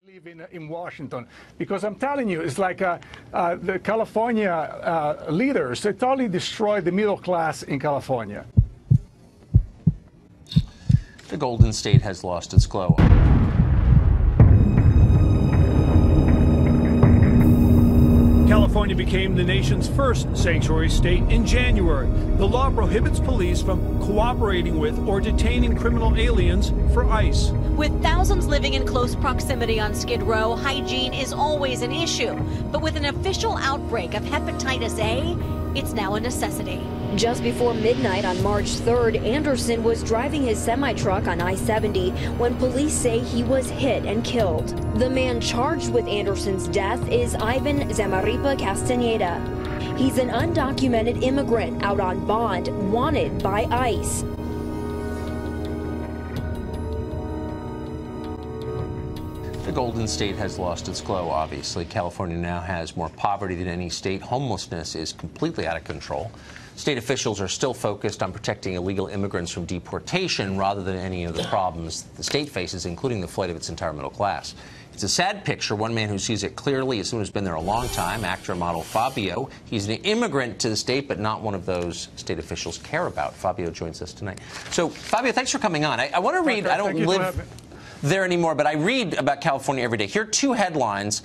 Live in Washington, because I'm telling you, it's like the California leaders, they totally destroyed the middle class in California. The Golden State has lost its glow. California became the nation's first sanctuary state in January. The law prohibits police from cooperating with or detaining criminal aliens for ICE. With thousands living in close proximity on Skid Row, hygiene is always an issue. But with an official outbreak of hepatitis A, it's now a necessity. Just before midnight on March 3rd, Anderson was driving his semi-truck on I-70 when police say he was hit and killed. The man charged with Anderson's death is Ivan Zamaripa Castaneda. He's an undocumented immigrant out on bond, wanted by ICE. The Golden State has lost its glow, obviously. California now has more poverty than any state. Homelessness is completely out of control. State officials are still focused on protecting illegal immigrants from deportation rather than any of the problems the state faces, including the flight of its entire middle class. It's a sad picture. One man who sees it clearly is someone who's been there a long time, actor and model Fabio. He's an immigrant to the state, but not one of those state officials care about. Fabio joins us tonight. So, Fabio, thanks for coming on. I want to read, I don't live there anymore, but I read about California every day. Here are two headlines.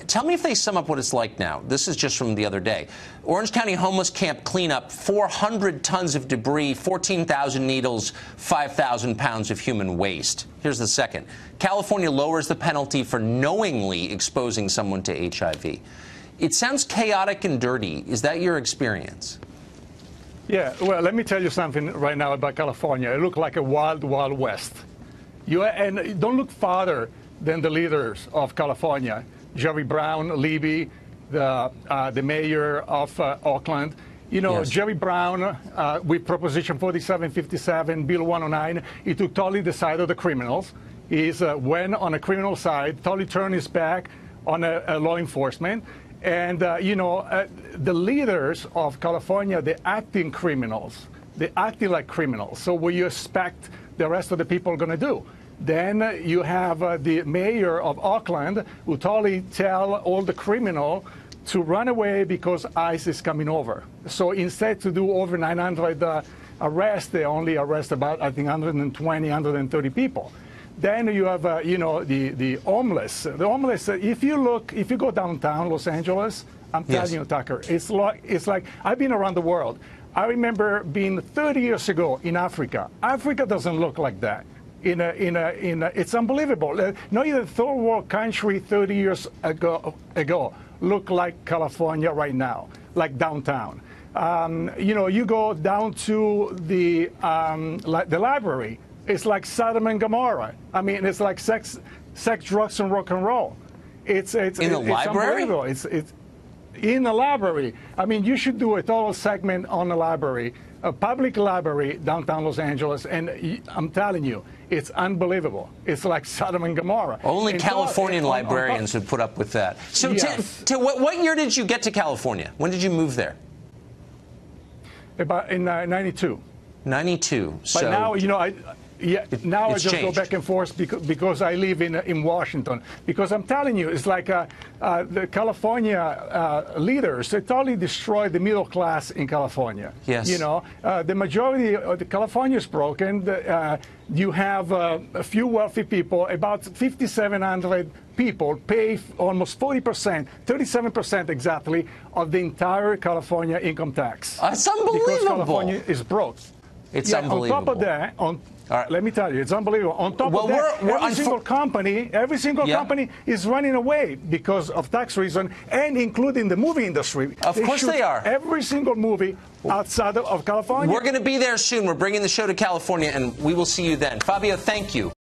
Tell me if they sum up what it's like now. This is just from the other day. Orange County homeless camp cleanup, 400 tons of debris, 14,000 needles, 5,000 pounds of human waste. Here's the second. California lowers the penalty for knowingly exposing someone to HIV. It sounds chaotic and dirty. Is that your experience? Yeah, well, let me tell you something right now about California. It looks like a wild, wild west. And don't look farther than the leaders of California. Jerry Brown, Libby, the mayor of Oakland. You know, yes. Jerry Brown, with Proposition 4757, Bill 109, he took totally the side of the criminals. He went on a criminal side, totally turned his back on a law enforcement. And, you know, the leaders of California, they're acting criminals. They're acting like criminals. So what you expect the rest of the people are going to do? Then you have the mayor of Oakland who totally tell all the criminal to run away because ICE is coming over. So instead to do over 900 arrests, they only arrest about, I think, 120, 130 people. Then you have, you know, the homeless. The homeless, if you go downtown Los Angeles, I'm telling you, Tucker, it's like I've been around the world. I remember being 30 years ago in Africa. Africa doesn't look like that. It's unbelievable. Not even a third world country 30 years ago look like California right now, like downtown. You know, you go down to the library. It's like Sodom and Gomorrah. I mean, it's like sex, drugs, and rock and roll. It's in the library. It's in the library. I mean, you should do a total segment on the library, a public library downtown Los Angeles, and I'm telling you, it's unbelievable. It's like Sodom and Gomorrah. Only Californian librarians would put up with that. So, yes. What year did you get to California? When did you move there? About in '92. 92. But now, you know, now I just changed. go back and forth because I live in Washington. Because I'm telling you, it's like the California leaders, they totally destroyed the middle class in California. Yes. You know, the majority of California is broken. You have a few wealthy people, about 5,700 people pay almost 40%, 37% exactly, of the entire California income tax. That's unbelievable. Because California is broke. It's unbelievable. On top of that, let me tell you, it's unbelievable. On top of that, every single company is running away because of tax reason, and including the movie industry. Of course they are. Every single movie outside of California. We're going to be there soon. We're bringing the show to California, and we will see you then. Fabio, thank you.